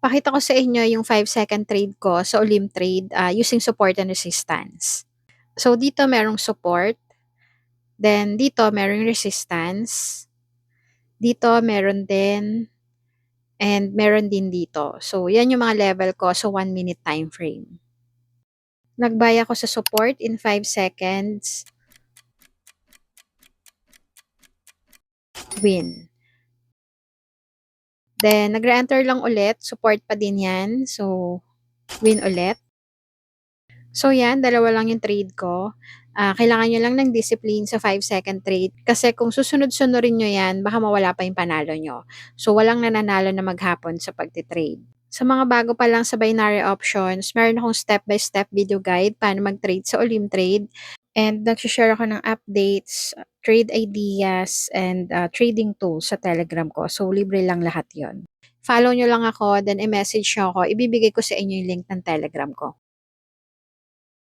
Pakita ko sa inyo yung 5-second trade ko sa Olim Trade using support and resistance. So dito merong support, then dito merong resistance, dito meron din, and meron din dito. So yan yung mga level ko sa 1 minute time frame. Nagbaya ako sa support in 5 seconds. Win. Then, nag-re-enter lang ulit. Support pa din yan. So, win ulit. So, yan. Dalawa lang yung trade ko. Kailangan nyo lang ng discipline sa 5-second trade. Kasi kung susunod-sunurin nyo yan, baka mawala pa yung panalo nyo. So, walang nananalo na maghapon sa pagtitrade. Sa mga bago pa lang sa binary options, meron akong step-by-step video guide paano mag-trade sa Olim Trade. And nag-share ako ng updates, trade ideas, and trading tools sa Telegram ko. So, libre lang lahat yon. Follow nyo lang ako, then i-message nyo ako. Ibibigay ko sa inyo yung link ng Telegram ko.